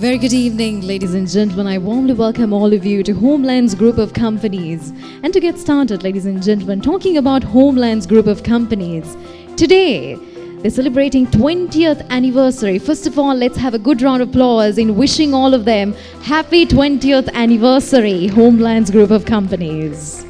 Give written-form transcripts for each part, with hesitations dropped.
Very good evening, ladies and gentlemen. I warmly welcome all of you to Homeland's group of companies. And to get started, ladies and gentlemen, talking about Homeland's group of companies, today they're celebrating 20th anniversary. First of all, let's have a good round of applause in wishing all of them happy 20th anniversary, Homeland's group of companies.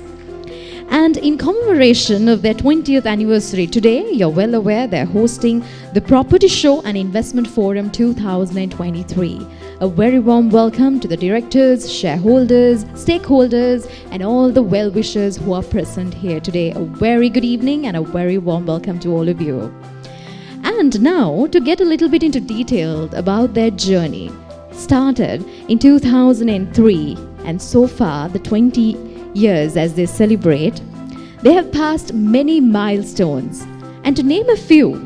And in commemoration of their 20th anniversary, today, you're well aware they're hosting the Property Show and Investment Forum 2023. A very warm welcome to the directors, shareholders, stakeholders, and all the well-wishers who are present here today. A very good evening and a very warm welcome to all of you. And now, to get a little bit into detail about their journey, started in 2003, and so far, the 20 years as they celebrate, they have passed many milestones. And to name a few,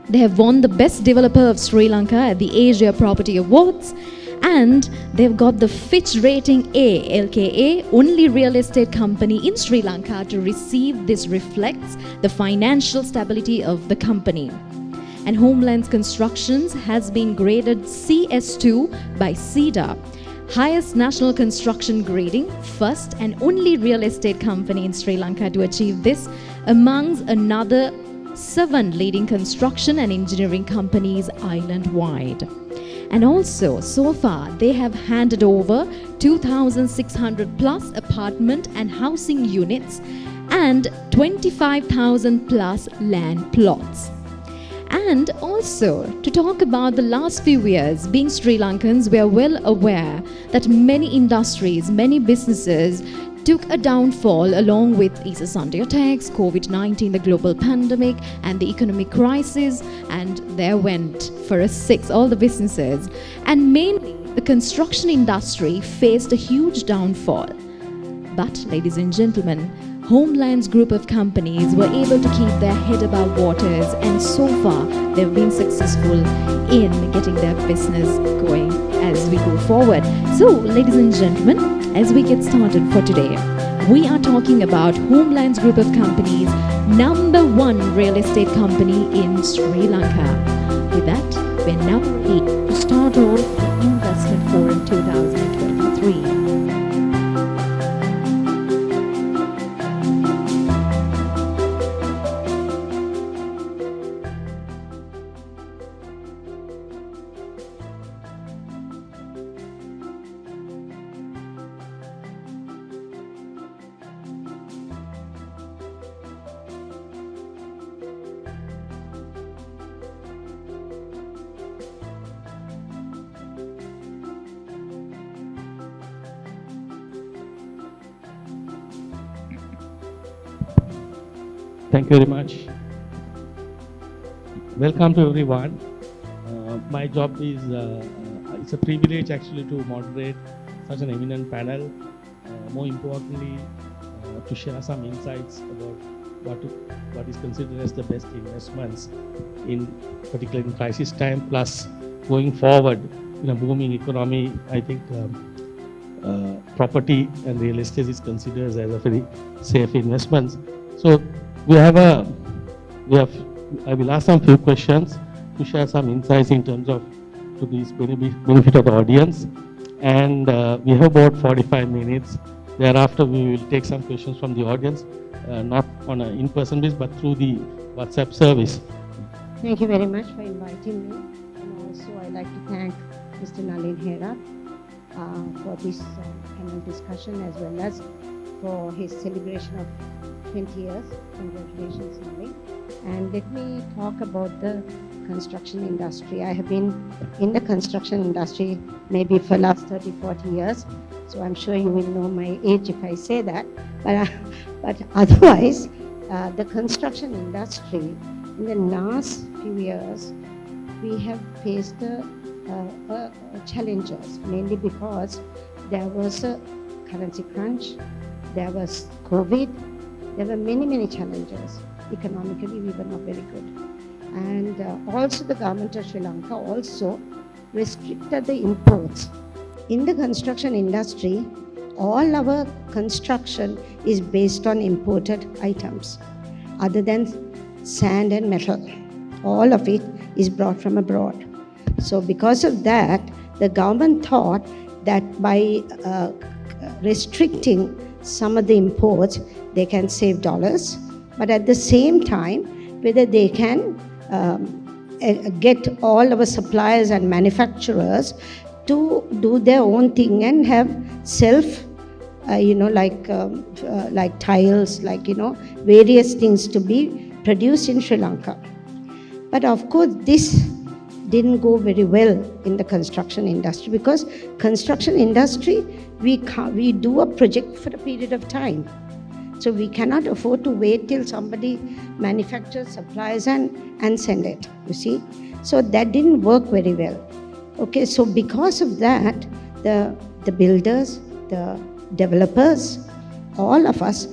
they have won the Best Developer of Sri Lanka at the Asia Property Awards, and they've got the Fitch Rating A, LKA, only real estate company in Sri Lanka to receive. This reflects the financial stability of the company. And Homeland's Constructions has been graded CS2 by CEDA, highest national construction grading, first and only real estate company in Sri Lanka to achieve this amongst another 7 leading construction and engineering companies island-wide. And also, so far, they have handed over 2,600 plus apartment and housing units and 25,000 plus land plots. And also, to talk about the last few years, being Sri Lankans, we are well aware that many industries, many businesses took a downfall along with Easter Sunday attacks, COVID-19, the global pandemic, and the economic crisis, and there went for a 6, all the businesses. And mainly, the construction industry faced a huge downfall. But, ladies and gentlemen, Homeland's group of companies were able to keep their head above waters, and so far they've been successful in getting their business going as we go forward. So, ladies and gentlemen, as we get started for today, we are talking about Homeland's group of companies, number 1 real estate company in Sri Lanka. With that, we're now ready to start off the Investment Forum 2023. Thank you very much. Welcome to everyone. My job is, it's a privilege actually to moderate such an eminent panel. More importantly, to share some insights about what is considered as the best investments in particularly in crisis time, plus going forward in a booming economy. I think property and real estate is considered as a very safe investment. So I will ask some few questions to share some insights in terms of to this benefit of the audience. And we have about 45 minutes. Thereafter, we will take some questions from the audience, not on an in-person basis, but through the WhatsApp service. Thank you very much for inviting me. And also, I'd like to thank Mr. Nalin Hera for this panel discussion, as well as for his celebration of 20 years. Congratulations, Nalin. And let me talk about the construction industry. I have been in the construction industry maybe for last 30, 40 years. So I'm sure you will know my age if I say that. But otherwise, the construction industry in the last few years, we have faced challenges, mainly because there was a currency crunch, there was COVID, there were many challenges. Economically, we were not very good. And also the government of Sri Lanka also restricted the imports. In the construction industry, all our construction is based on imported items, other than sand and metal. All of it is brought from abroad. So because of that, the government thought that by restricting some of the imports, they can save dollars, but at the same time, whether they can get all our suppliers and manufacturers to do their own thing and have self, like tiles, various things to be produced in Sri Lanka. But of course, this didn't go very well in the construction industry, because construction industry, we do a project for a period of time. So we cannot afford to wait till somebody manufactures, supplies and send it, you see. So that didn't work very well. Okay, so because of that, the builders, the developers, all of us,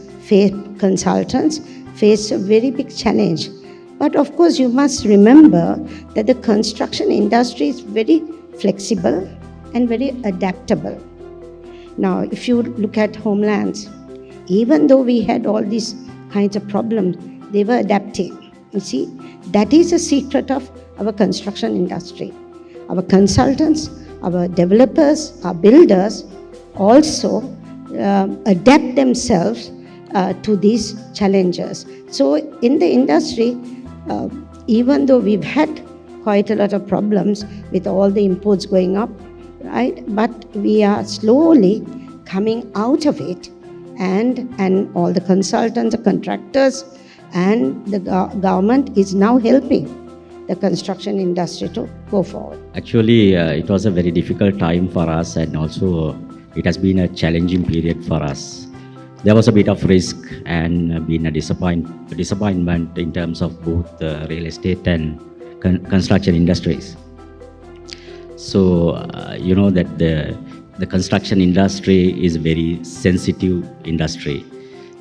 consultants, face a very big challenge. But of course, you must remember that the construction industry is very flexible and very adaptable. Now, if you look at homelands, even though we had all these kinds of problems, they were adapting. You see, that is the secret of our construction industry. Our consultants, our developers, our builders also adapt themselves to these challenges. So in the industry, even though we've had quite a lot of problems with all the imports going up, right? But we are slowly coming out of it, and all the consultants, the contractors, and the government is now helping the construction industry to go forward. Actually, it was a very difficult time for us, and also it has been a challenging period for us. There was a bit of risk and been a disappointment in terms of both the real estate and construction industries. So, you know that the construction industry is a very sensitive industry.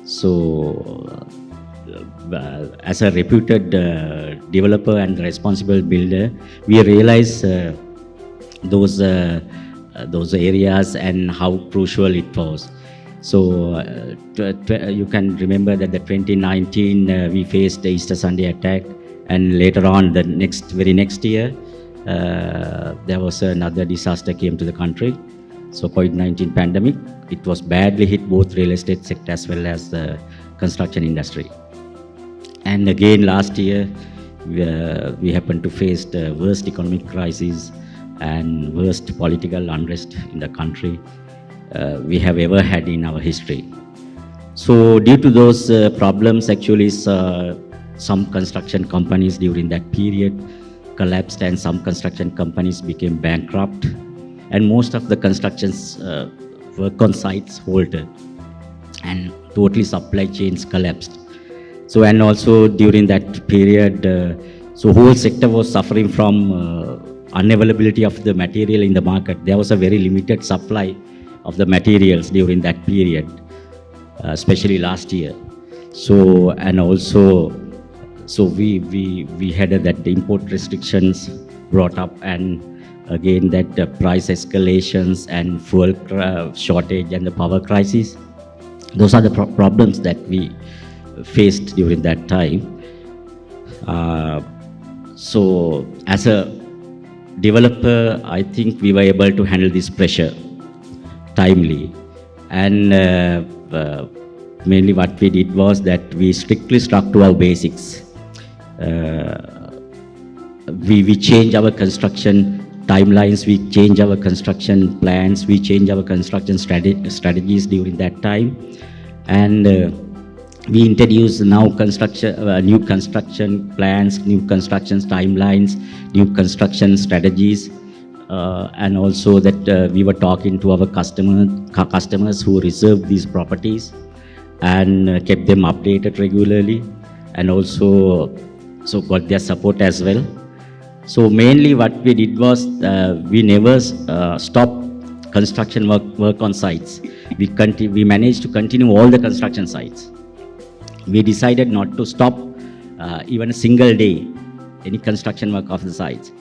So, as a reputed developer and responsible builder, we realize those areas and how crucial it was. So you can remember that the 2019 we faced the Easter Sunday attack, and later on the very next year there was another disaster came to the country. So COVID-19 pandemic, it was badly hit both real estate sector as well as the construction industry. And again last year we happened to face the worst economic crisis and worst political unrest in the country we have ever had in our history. So due to those problems, actually some construction companies during that period collapsed, and some construction companies became bankrupt, and most of the constructions work on sites halted, and totally supply chains collapsed. So, and also during that period, so whole sector was suffering from unavailability of the material in the market. There was a very limited supply of the materials during that period, especially last year. So, and also, so we had that the import restrictions brought up, and again that price escalations and fuel shortage and the power crisis. Those are the problems that we faced during that time. So as a developer, I think we were able to handle this pressure timely, and mainly what we did was that we strictly stuck to our basics. We changed our construction timelines, we changed our construction plans, we changed our construction strategies during that time, and we introduced now new construction plans, new construction timelines, new construction strategies, and also that we were talking to our customers who reserved these properties, and kept them updated regularly, and also got their support as well. So mainly what we did was we never stopped construction work on sites. We managed to continue all the construction sites. We decided not to stop even a single day any construction work of the sites.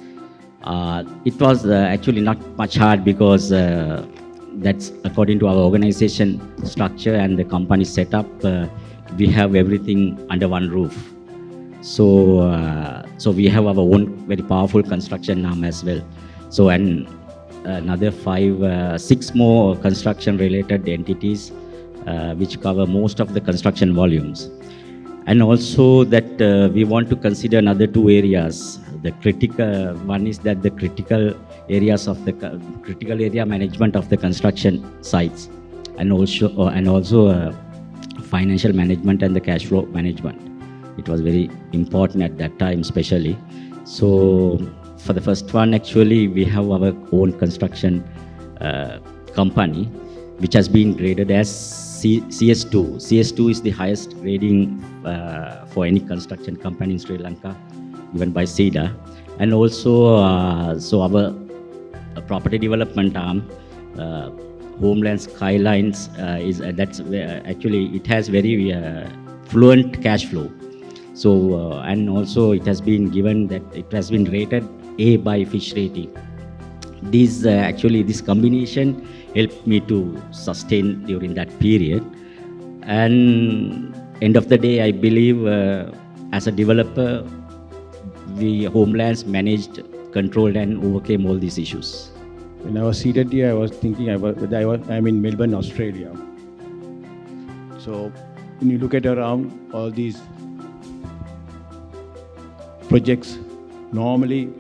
It was actually not much hard, because that's according to our organization structure and the company setup. We have everything under one roof. So we have our own very powerful construction arm as well. So, and another six more construction-related entities, which cover most of the construction volumes. And also that we want to consider another two areas. The critical one is that the critical areas of the critical area management of the construction sites, and also financial management and the cash flow management. It was very important at that time, especially. So for the first one, actually, we have our own construction company, which has been graded as CS2. CS2 is the highest grading for any construction company in Sri Lanka, given by SEDA. And also, so our property development arm, Homeland Skylines, actually it has very fluent cash flow. So and also it has been given that it has been rated A by Fish Rating. This combination helped me to sustain during that period. And end of the day, I believe as a developer, we Homelands managed, controlled, and overcame all these issues. When I was seated here, I was thinking I'm in Melbourne, Australia. So when you look at around all these projects, normally,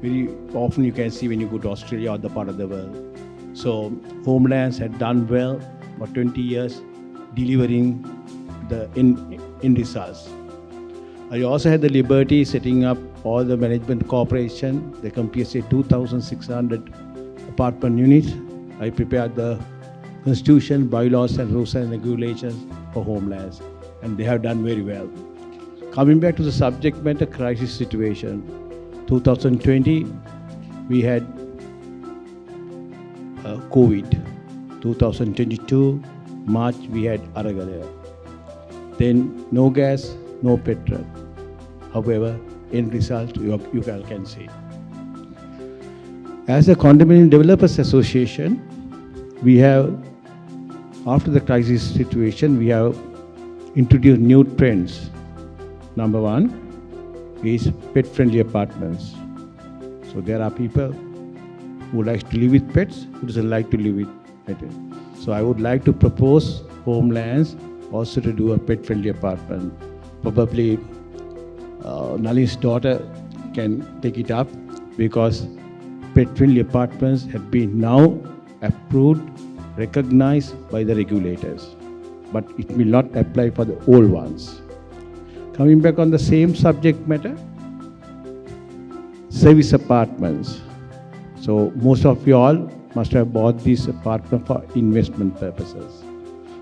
very often you can see when you go to Australia or other part of the world. So Homelands had done well for 20 years, delivering the end results. I also had the liberty setting up all the management corporation. They comprise 2,600 apartment units. I prepared the constitution, bylaws, and rules and regulations for Homelands, and they have done very well. Coming back to the subject matter, crisis situation. 2020, we had COVID. 2022, March, we had Aragalaya. Then no gas, no petrol. However, end result, you can see. As a Condominium Developers Association, we have, after the crisis situation, we have introduced new trends. Number one is pet-friendly apartments. So there are people who like to live with pets, who doesn't like to live with pets. So I would like to propose Homelands also to do a pet-friendly apartment. Probably Nalin's daughter can take it up, because pet-friendly apartments have been now approved, recognized by the regulators, but it will not apply for the old ones. Coming back on the same subject matter, service apartments. So most of you all must have bought this apartment for investment purposes.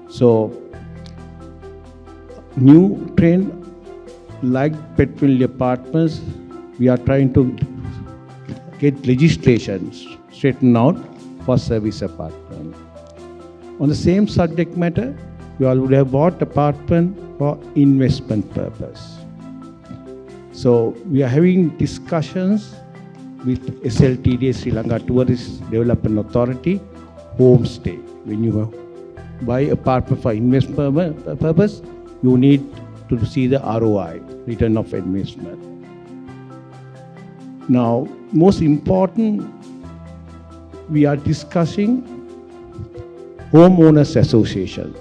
So new trend, like pet-friendly apartments, we are trying to get legislation straightened out for service apartment. On the same subject matter, you all would have bought apartment for investment purpose. So we are having discussions with SLTD, Sri Lanka Tourist Development Authority, homestay. When you buy apartment for investment purpose, you need to see the ROI, return of investment. Now, most important, we are discussing homeowners association.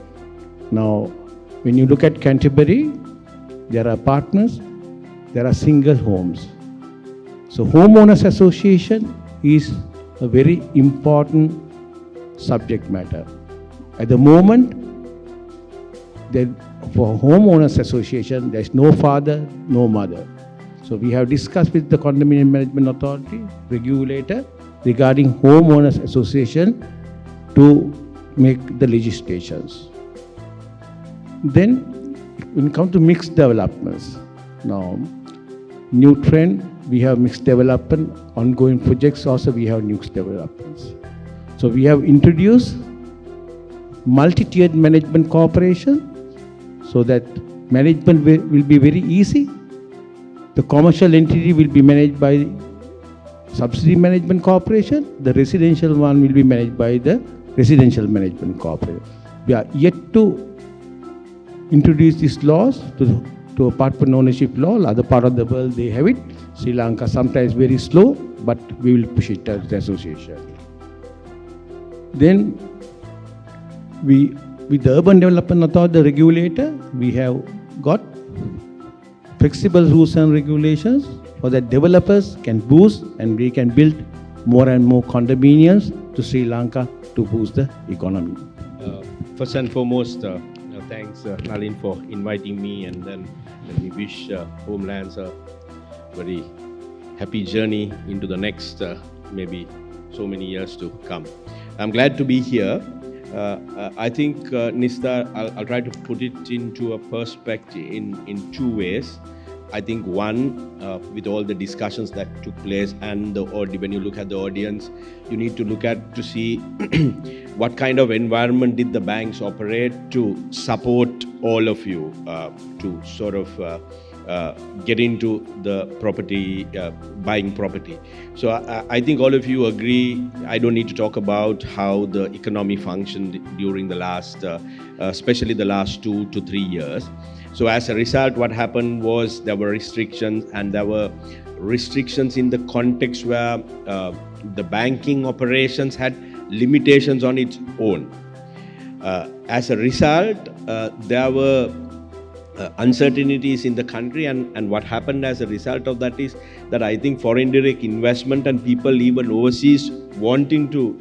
Now, when you look at Canterbury, there are apartments, there are single homes. So homeowners association is a very important subject matter. At the moment, for homeowners association, there is no father, no mother. So we have discussed with the Condominium Management Authority, regulator, regarding homeowners association to make the legislations. Then, when it comes to mixed developments, now, new trend, we have mixed development, ongoing projects also we have mixed developments. So we have introduced multi-tiered management corporation, so that management will be very easy. The commercial entity will be managed by subsidy management corporation. The residential one will be managed by the residential management corporation. We are yet to introduce these laws to apartment ownership law. Other part of the world, they have it. Sri Lanka sometimes very slow, but we will push it as the association. Then with the Urban Development Authority, the regulator, we have got flexible rules and regulations so that developers can boost and we can build more and more condominiums to Sri Lanka to boost the economy. First and foremost, thanks Nalin for inviting me, and then let me wish Homelands a very happy journey into the next maybe so many years to come. I'm glad to be here. I think, Nista, I'll try to put it into a perspective in two ways. I think one, with all the discussions that took place and when you look at the audience, you need to look at to see what kind of environment did the banks operate to support all of you to sort of get into the property, buying property. So I think all of you agree, I don't need to talk about how the economy functioned during the last, especially the last 2 to 3 years. So as a result, what happened was there were restrictions, and there were restrictions in the context where the banking operations had limitations on its own. As a result, there were uncertainties in the country, and what happened as a result of that is that I think foreign direct investment and people even overseas wanting to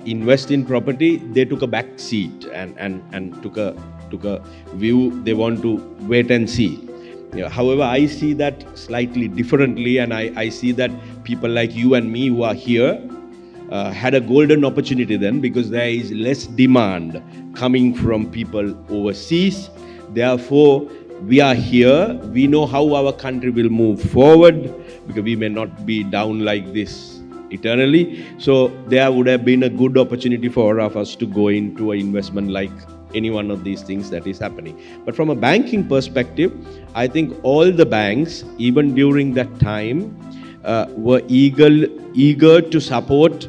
invest in property, they took a back seat and took a view they want to wait and see. However, I see that slightly differently, and I see that people like you and me who are here had a golden opportunity then, because there is less demand coming from people overseas. Therefore, we are here, we know how our country will move forward, because we may not be down like this eternally. So there would have been a good opportunity for all of us to go into an investment like any one of these things that is happening. But from a banking perspective, I think all the banks, even during that time, were eager to support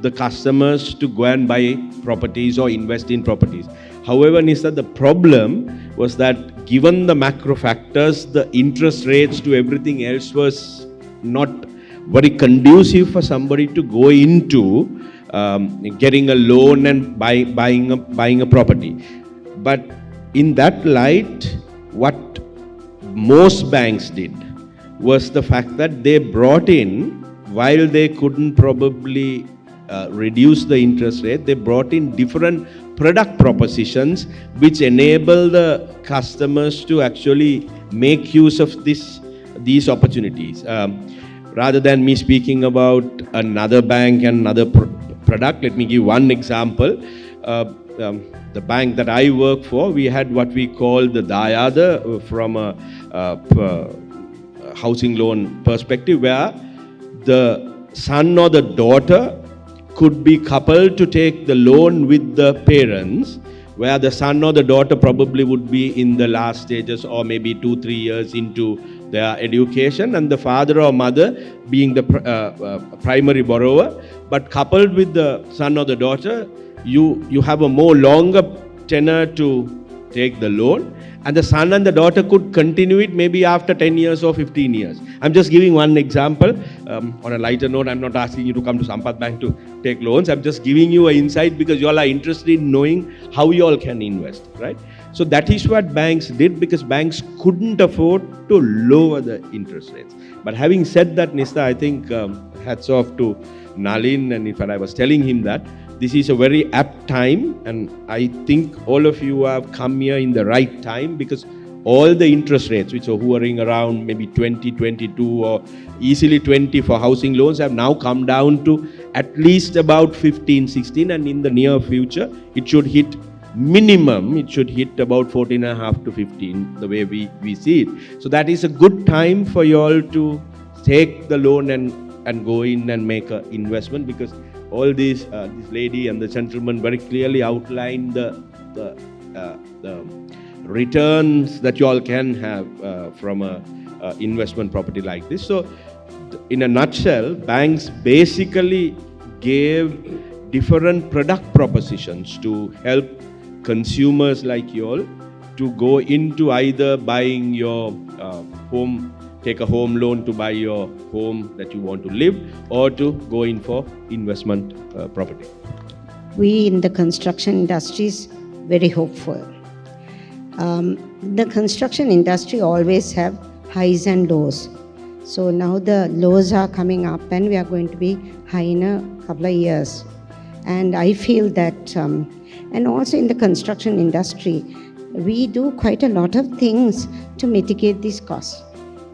the customers to go and buy properties or invest in properties. However, Nisa, the problem was that given the macro factors, the interest rates to everything else was not very conducive for somebody to go into getting a loan and buying a property. But in that light, what most banks did was the fact that they brought in, while they couldn't probably reduce the interest rate, they brought in different product propositions which enable the customers to actually make use of these opportunities. Rather than me speaking about another bank and another product, let me give one example. The bank that I work for, we had what we call the Dayada from a housing loan perspective, where the son or the daughter could be coupled to take the loan with the parents, where the son or the daughter probably would be in the last stages or maybe 2-3 years into their education, and the father or mother being the primary borrower. But coupled with the son or the daughter, you have a more longer tenure to take the loan, and the son and the daughter could continue it maybe after 10 years or 15 years. I'm just giving one example. On a lighter note, I'm not asking you to come to Sampath Bank to take loans. I'm just giving you an insight because you all are interested in knowing how you all can invest, right? So that is what banks did, because banks couldn't afford to lower the interest rates. But having said that, Nista, I think hats off to Nalin, and in fact I was telling him that this is a very apt time, and I think all of you have come here in the right time, because all the interest rates, which are hovering around maybe 20, 22 or easily 20 for housing loans, have now come down to at least about 15, 16, and in the near future it should hit minimum, it should hit about 14.5 to 15, the way we see it. So that is a good time for you all to take the loan and go in and make an investment, because all these, this lady and the gentleman very clearly outlined the returns that you all can have from a investment property like this. So in a nutshell, banks basically gave different product propositions to help consumers like you all to go into either buying your home take a home loan to buy your home that you want to live, or to go in for investment property? We in the construction industry is very hopeful. The construction industry always have highs and lows. So now the lows are coming up and we are going to be high in a couple of years. And I feel that, and also in the construction industry, we do quite a lot of things to mitigate these costs.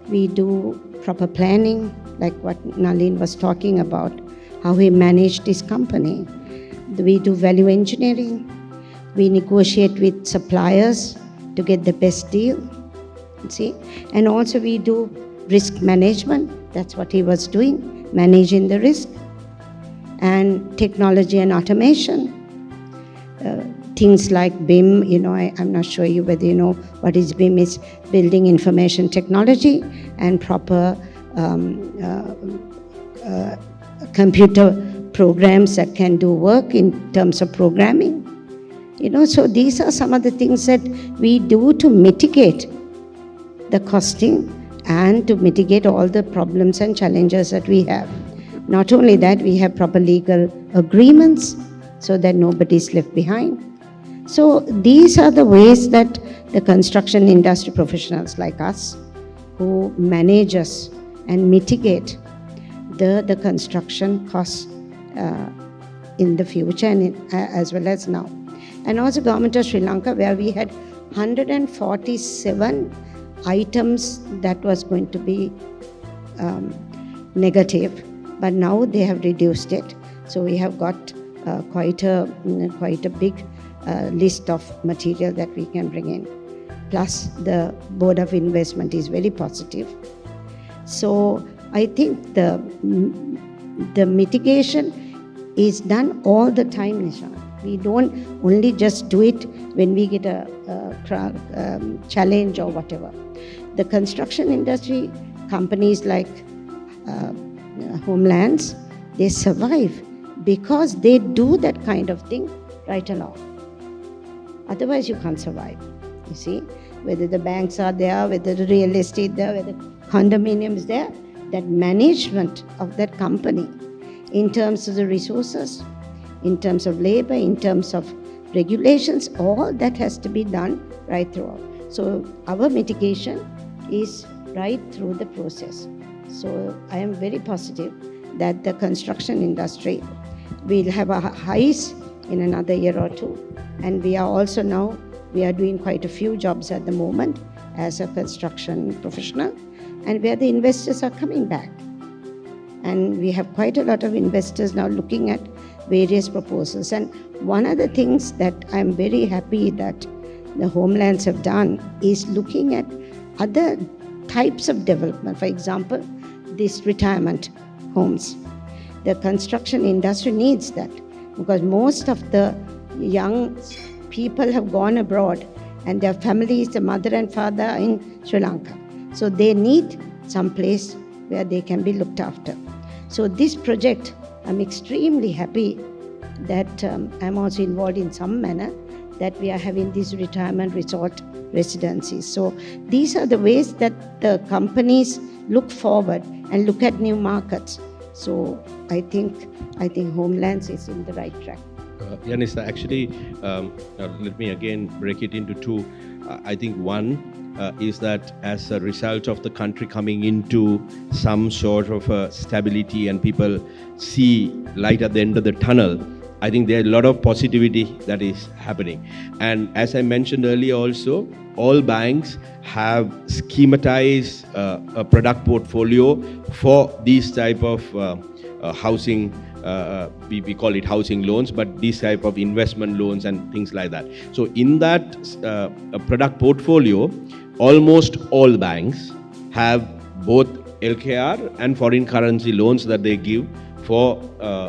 We do proper planning, like what Nalin was talking about, how we manage this company. We do value engineering. We negotiate with suppliers to get the best deal, see? And also we do risk management. That's what he was doing, managing the risk. And technology and automation. Things like BIM, I'm not sure whether you know what is BIM, is building information technology and proper computer programs that can do work in terms of programming. So these are some of the things that we do to mitigate the costing and to mitigate all the problems and challenges that we have. Not only that, we have proper legal agreements so that nobody is left behind. So these are the ways that the construction industry professionals like us, who manage us and mitigate the construction costs in the future and as well as now. And also Government of Sri Lanka, where we had 147 items that was going to be negative, but now they have reduced it. So we have got quite a big list of material that we can bring in. Plus the Board of Investment is very positive. So I think the mitigation is done all the time, Nishan. We don't only just do it when we get a challenge or whatever. The construction industry, companies like Homelands, they survive because they do that kind of thing right along. Otherwise, you can't survive. You see, whether the banks are there, whether the real estate there, whether condominiums there, that management of that company in terms of the resources, in terms of labor, in terms of regulations, all that has to be done right throughout. So our mitigation is right through the process. So I am very positive that the construction industry will have a highs in another year or two. And we are also now, we are doing quite a few jobs at the moment as a construction professional, and where the investors are coming back. And we have quite a lot of investors now looking at various proposals. And one of the things that I'm very happy that the Homelands have done is looking at other types of development. For example, these retirement homes. The construction industry needs that because most of the young people have gone abroad and their families, the mother and father, are in Sri Lanka. So they need some place where they can be looked after. So this project, I'm extremely happy that I'm also involved in some manner that we are having these retirement resort residencies. So these are the ways that the companies look forward and look at new markets. So I think Homelands is in the right track. Yanisa, actually, let me again break it into two. I think one is that as a result of the country coming into some sort of stability and people see light at the end of the tunnel, I think there are a lot of positivity that is happening. And as I mentioned earlier also, all banks have schematized a product portfolio for these type of housing, we call it housing loans, but these type of investment loans and things like that. So in that product portfolio, almost all banks have both LKR and foreign currency loans that they give for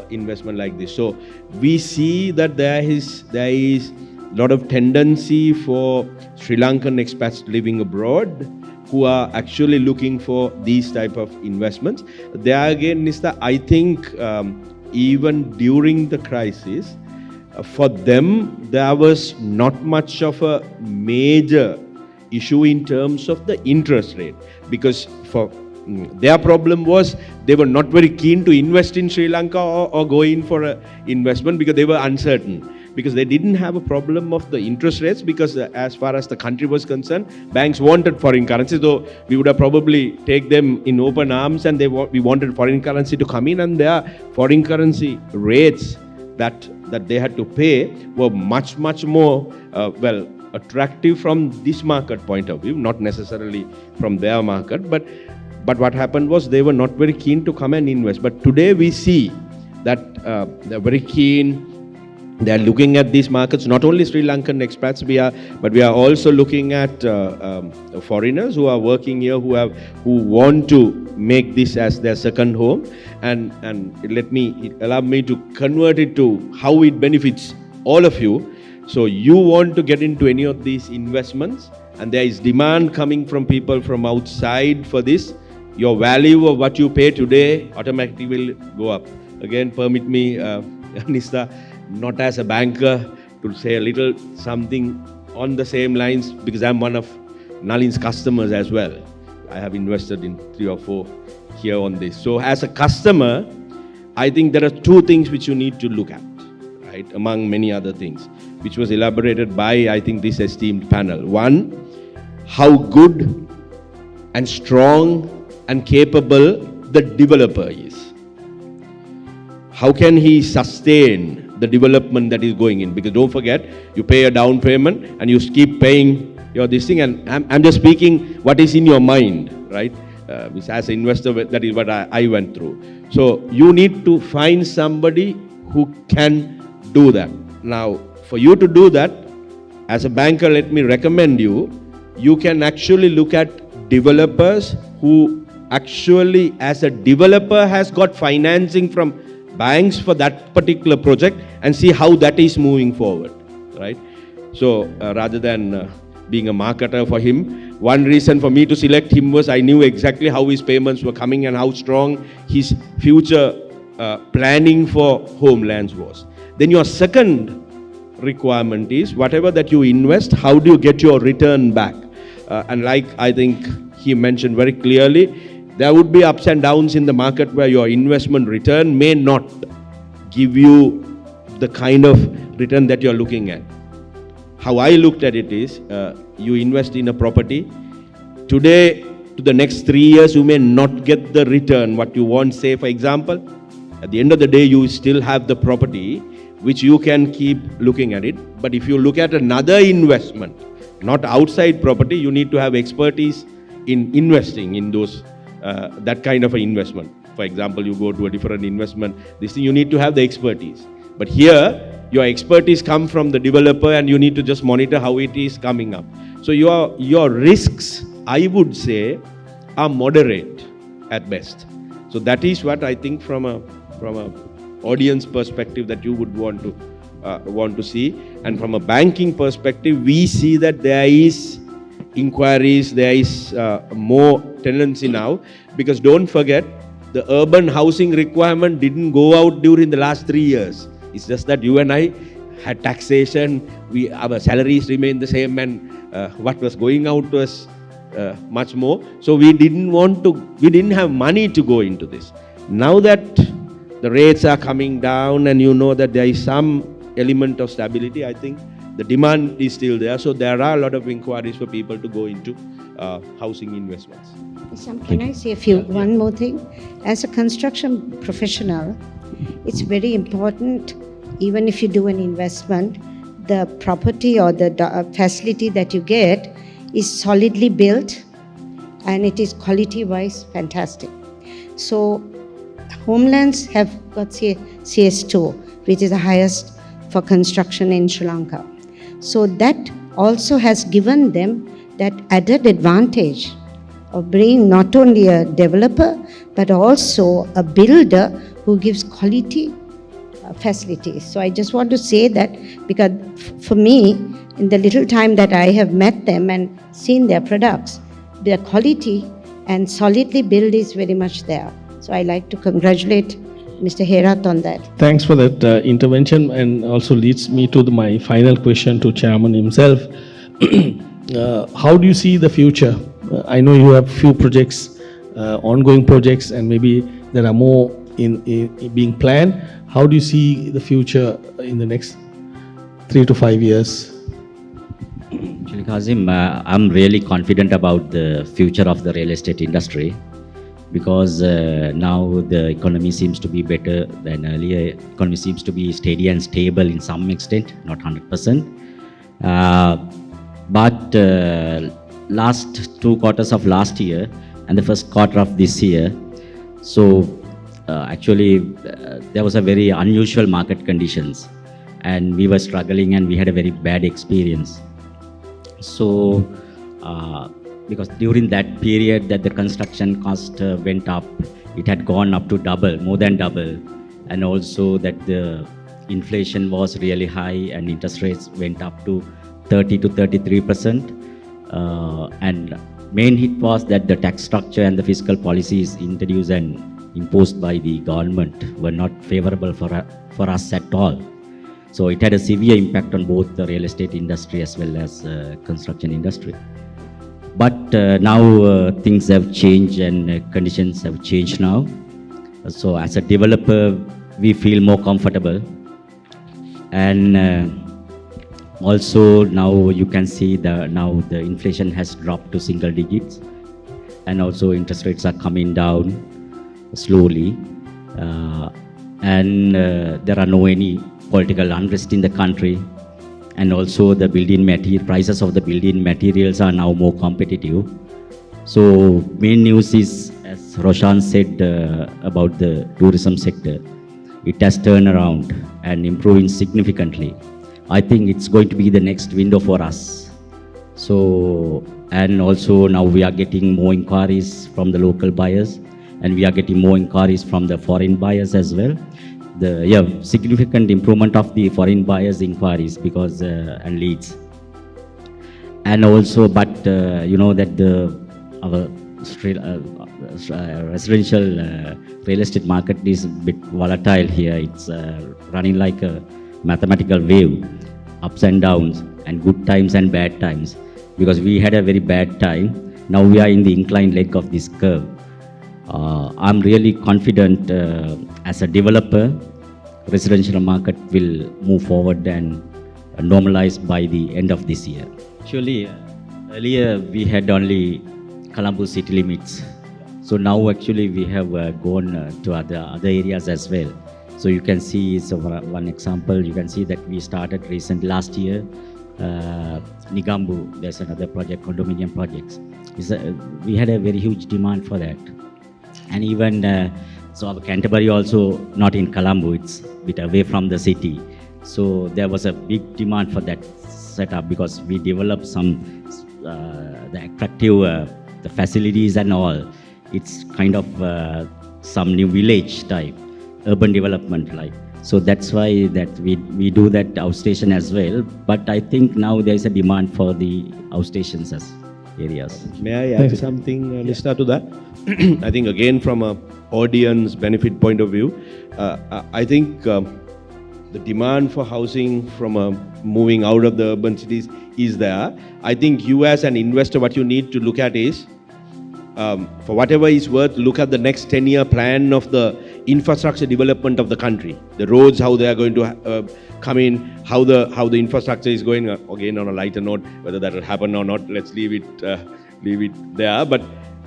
investment like this. So we see that there is a lot of tendency for Sri Lankan expats living abroad who are actually looking for these type of investments. There again is that I think even during the crisis, for them there was not much of a major issue in terms of the interest rate. because their problem was they were not very keen to invest in Sri Lanka or go in for an investment because they were uncertain. Because they didn't have a problem of the interest rates, because as far as the country was concerned, banks wanted foreign currency, though we would have probably take them in open arms, and we wanted foreign currency to come in, and their foreign currency rates that they had to pay were much more attractive from this market point of view, not necessarily from their market, but what happened was they were not very keen to come and invest. But today we see that they're very keen. They are looking at these markets, not only Sri Lankan expats, but we are also looking at foreigners who are working here, who want to make this as their second home, and allow me to convert it to how it benefits all of you. So you want to get into any of these investments, and there is demand coming from people from outside for this. Your value of what you pay today automatically will go up. Again, permit me, Nista, not as a banker, to say a little something on the same lines, because I'm one of Nalin's customers as well. I have invested in 3 or 4 here on this. So as a customer, I think there are 2 things which you need to look at, right, among many other things, which was elaborated by, I think, this esteemed panel. 1, how good and strong and capable the developer is. How can he sustain the development that is going in? Because don't forget, you pay a down payment and you keep paying your this thing, and I'm just speaking what is in your mind, right? As an investor, that is what I went through. So you need to find somebody who can do that. Now, for you to do that, as a banker, let me recommend you can actually look at developers who actually, as a developer, has got financing from banks for that particular project, and see how that is moving forward, right? So rather than being a marketer for him, one reason for me to select him was I knew exactly how his payments were coming and how strong his future planning for homelands was. Then your second requirement is, whatever that you invest, how do you get your return back? And like I think he mentioned very clearly, there would be ups and downs in the market where your investment return may not give you the kind of return that you're looking at. How I looked at it is, you invest in a property. Today, to the next 3 years, you may not get the return what you want. Say, for example, at the end of the day, you still have the property, which you can keep looking at it. But if you look at another investment, not outside property, you need to have expertise in investing in those that kind of an investment. For example, you go to a different investment, this thing, you need to have the expertise. But here, your expertise comes from the developer, and you need to just monitor how it is coming up. So your risks, I would say, are moderate at best. So that is what I think from a audience perspective that you would want to see. And from a banking perspective, we see that there is inquiries, there is more tendency now, because don't forget, the urban housing requirement didn't go out during the last 3 years. It's just that you and I had taxation, our salaries remained the same, and what was going out was much more. So we didn't have money to go into this. Now that the rates are coming down and you know that there is some element of stability, I think the demand is still there. So there are a lot of inquiries for people to go into housing investments. Can I say one more thing? As a construction professional, it's very important, even if you do an investment, the property or the facility that you get is solidly built and it is quality-wise fantastic. So homelands have got CS2, which is the highest for construction in Sri Lanka. So that also has given them that added advantage of being not only a developer, but also a builder who gives quality facilities. So I just want to say that, because for me, in the little time that I have met them and seen their products, their quality and solidly built is very much there. So I like to congratulate Mr. Herat on that. Thanks for that intervention, and also leads me to my final question to Chairman himself. How do you see the future I know you have few projects, ongoing projects, and maybe there are more in being planned. How do you see the future in the next 3 to 5 years? Actually, Kazim, I'm really confident about the future of the real estate industry because now the economy seems to be better than earlier. Economy seems to be steady and stable in some extent, not 100%. But last 2 quarters of last year and the first quarter of this year, so actually there was a very unusual market conditions and we were struggling and we had a very bad experience. So because during that period that the construction cost went up, it had gone up to double, more than double, and also that the inflation was really high and interest rates went up to 30 to 33%. And main hit was that the tax structure and the fiscal policies introduced and imposed by the government were not favorable for us at all. So it had a severe impact on both the real estate industry as well as construction industry. But now things have changed and conditions have changed now. So as a developer, we feel more comfortable. And also now you can see now the inflation has dropped to single digits. And also interest rates are coming down slowly. And there are no any political unrest in the country, and also the prices of the building materials are now more competitive. So main news is, as Roshan said about the tourism sector, it has turned around and improving significantly. I think it's going to be the next window for us. So, and also now we are getting more inquiries from the local buyers and we are getting more inquiries from the foreign buyers as well. The significant improvement of the foreign buyers inquiries because and leads, and also but you know that our residential real estate market is a bit volatile here. It's running like a mathematical wave, ups and downs, and good times and bad times, because we had a very bad time. Now we are in the inclined leg of this curve. I'm really confident as a developer, residential market will move forward and normalize by the end of this year. Actually, earlier we had only Colombo city limits. So now actually we have gone to other areas as well. So you can see, so one example, you can see that we started recent last year, Nigambu, there's another project, condominium projects. We had a very huge demand for that. And even so our Canterbury also not in Colombo, it's a bit away from the city. So there was a big demand for that setup because we developed some the attractive the facilities and all. It's kind of some new village type, urban development like. So that's why that we do that outstation as well. But I think now there is a demand for the outstations as areas. May I add something, Nishta, to that? I think again from a audience benefit point of view, I think the demand for housing from moving out of the urban cities is there. I think you as an investor, what you need to look at is, for whatever is worth, look at the next 10-year plan of the infrastructure development of the country. The roads, how they are going to come in, how the infrastructure is going. Again, on a lighter note, whether that will happen or not, let's leave it there. But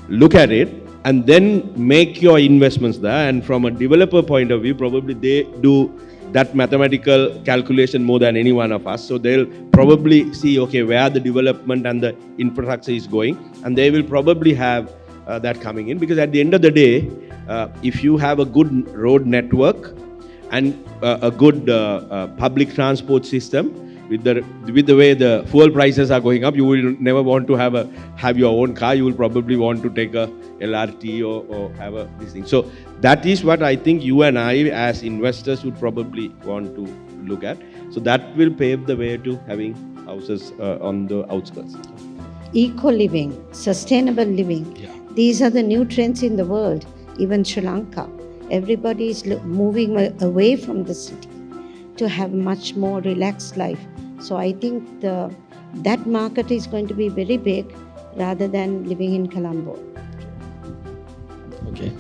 look at it and then make your investments there. And from a developer point of view, probably they do that mathematical calculation more than any one of us. So they'll probably see, okay, where the development and the infrastructure is going, and they will probably have that coming in. Because at the end of the day, if you have a good road network and a good public transport system, with the way the fuel prices are going up, you will never want to have your own car. You will probably want to take a LRT or have this thing. So that is what I think you and I as investors would probably want to look at. So that will pave the way to having houses on the outskirts. Eco living, sustainable living. Yeah. These are the new trends in the world, even Sri Lanka. Everybody is moving away from the city to have much more relaxed life. So I think that market is going to be very big. rather than living in Colombo. Okay,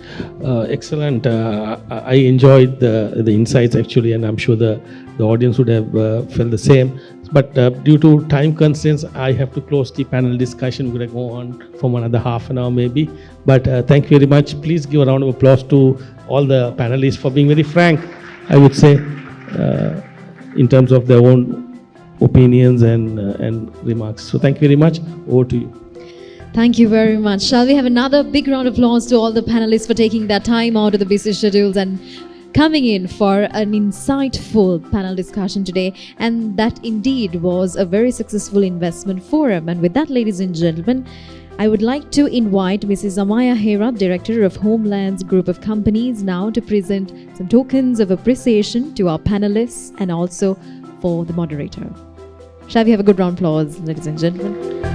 excellent. I enjoyed the insights actually, and I'm sure the audience would have felt the same. But due to time constraints, I have to close the panel discussion. We're going to go on for another half an hour maybe. But thank you very much. Please give a round of applause to all the panelists for being very frank, I would say, in terms of their own opinions and remarks. So thank you very much. Over to you. Thank you very much. Shall we have another big round of applause to all the panelists for taking their time out of the busy schedules and coming in for an insightful panel discussion today. And that indeed was a very successful investment forum. And with that, ladies and gentlemen, I would like to invite Mrs. Amaya Herat, Director of Homeland's Group of Companies, now to present some tokens of appreciation to our panelists and also for the moderator. Shall we have a good round of applause, ladies and gentlemen?